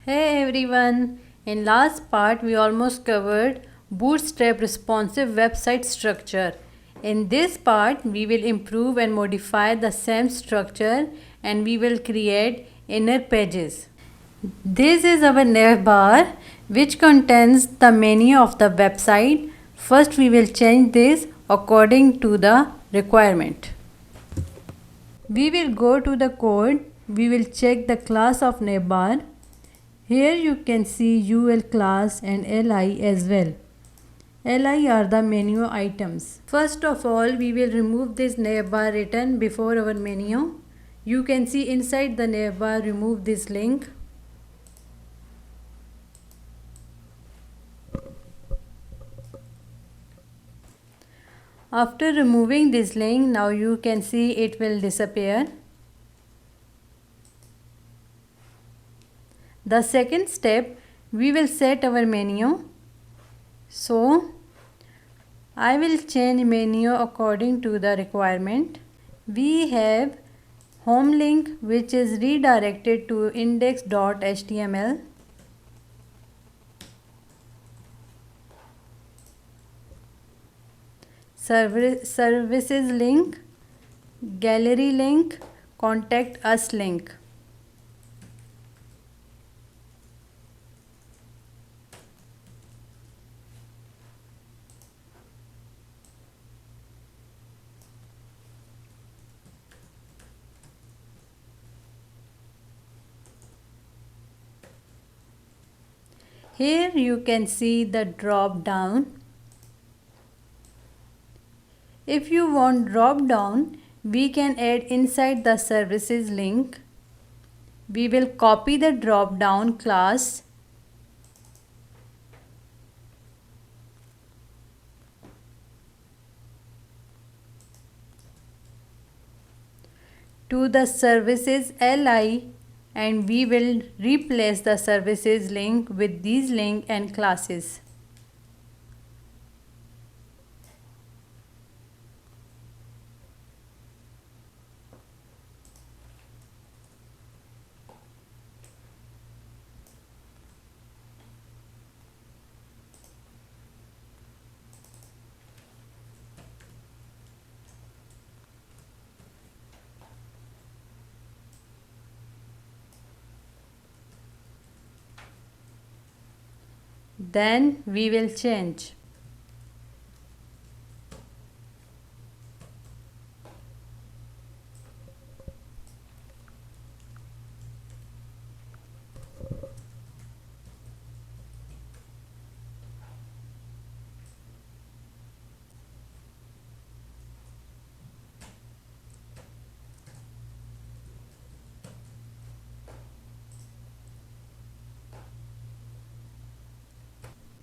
Hey everyone! In last part we almost covered Bootstrap responsive website structure. In this part we will improve and modify the same structure and we will create inner pages. This is our navbar which contains the menu of the website. First we will change this according to the requirement. We will go to the code. We will check the class of navbar. Here you can see UL class and LI as well. LI are the menu items. First of all, we will remove this navbar written before our menu. You can see inside the navbar, remove this link. After removing this link, now you can see it will disappear. The second step, we will set our menu. So, I will change menu according to the requirement. We have home link which is redirected to index.html. Services link, gallery link, contact us link. Here you can see the drop down. If you want drop down, we can add inside the services link. We will copy the drop down class. To the services li, and we will replace the services link with these link and classes. Then we will change.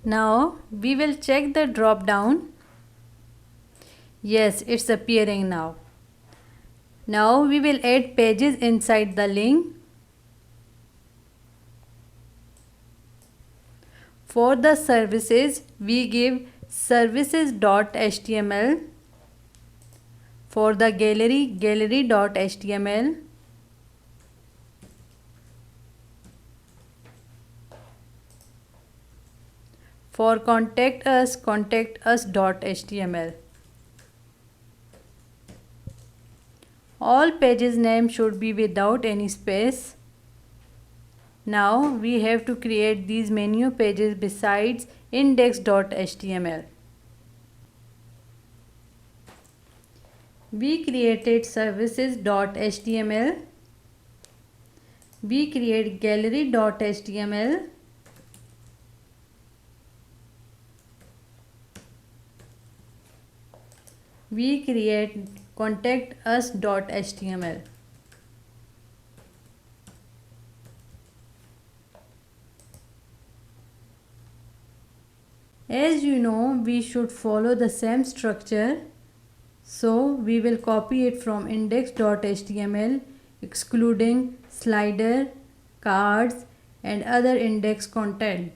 Now we will check the drop down. Yes, it's appearing now. Now we will add pages inside the link. For the services, we give services.html. For the gallery, gallery.html. For contact us.html. All pages name should be without any space. Now we have to create these menu pages besides index.html. We created services.html. We create gallery.html. We create contact us.html. As you know, we should follow the same structure. So we will copy it from index.html, excluding slider, cards and other index content.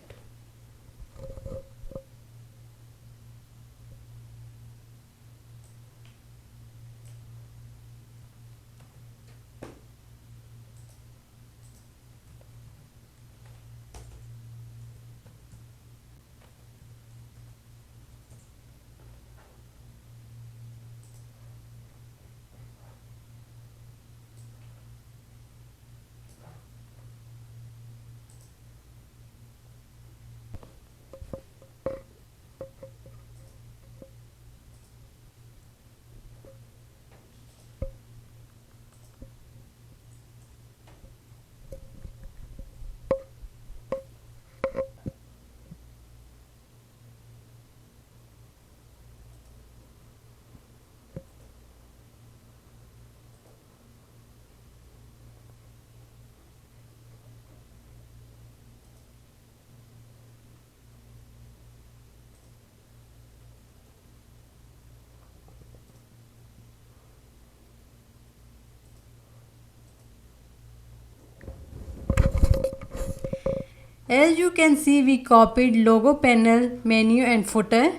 As you can see, we copied logo panel, menu and footer.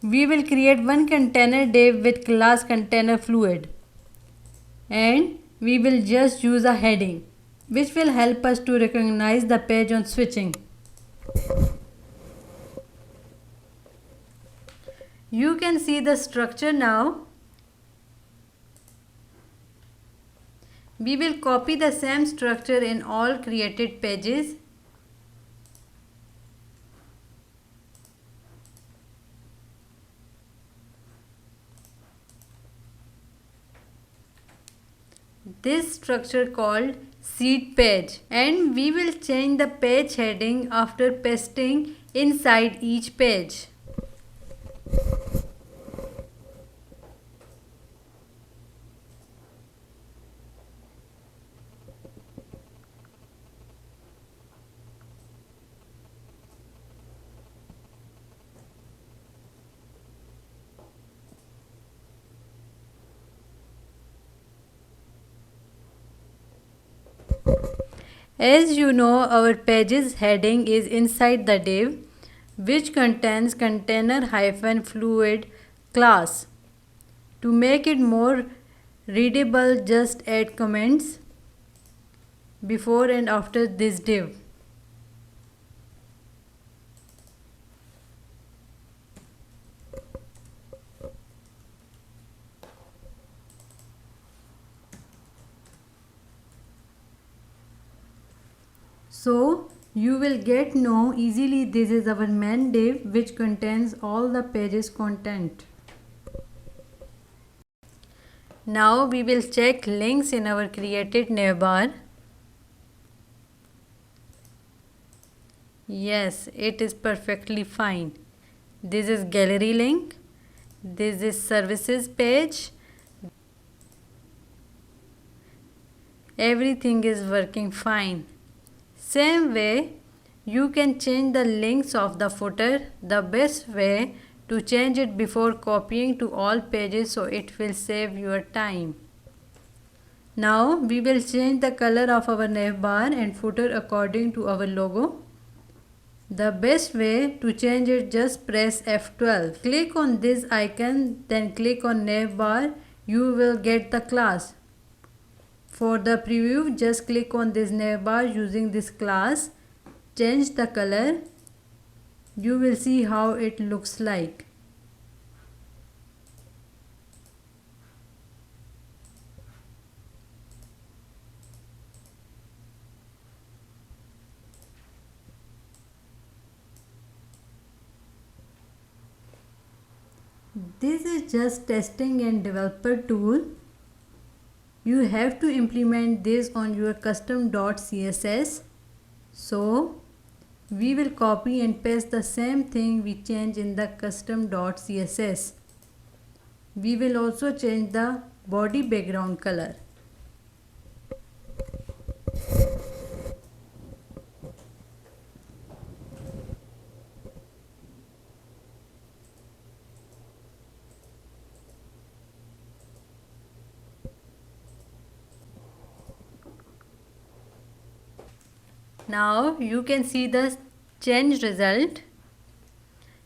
We will create one container div with class container fluid. And we will just use a heading, which will help us to recognize the page on switching. You can see the structure now. We will copy the same structure in all created pages. This structure called seed page, and we will change the page heading after pasting inside each page. As you know, our page's heading is inside the div, which contains container-fluid class. To make it more readable, just add comments before and after this div. So you will get know easily this is our main div which contains all the page's content. Now we will check links in our created navbar. Yes, it is perfectly fine. This is gallery link. This is services page. Everything is working fine. Same way, you can change the links of the footer. The best way to change it before copying to all pages, so it will save your time. Now we will change the color of our navbar and footer according to our logo. The best way to change it, just press F12. Click on this icon, then click on navbar. You will get the class. For the preview, just click on this navbar using this class. Change the color. You will see how it looks like. This is just testing and developer tool. You have to implement this on your custom.css. So we will copy and paste the same thing we change in the custom.css. We will also change the body background color. Now you can see the change result.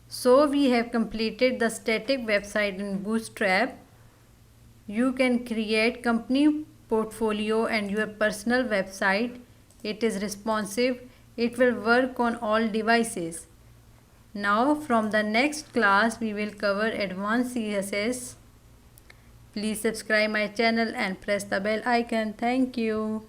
So we have completed the static website in Bootstrap. You can create company portfolio and your personal website. It is responsive. It will work on all devices. Now from the next class we will cover advanced CSS. Please subscribe my channel and press the bell icon. Thank you.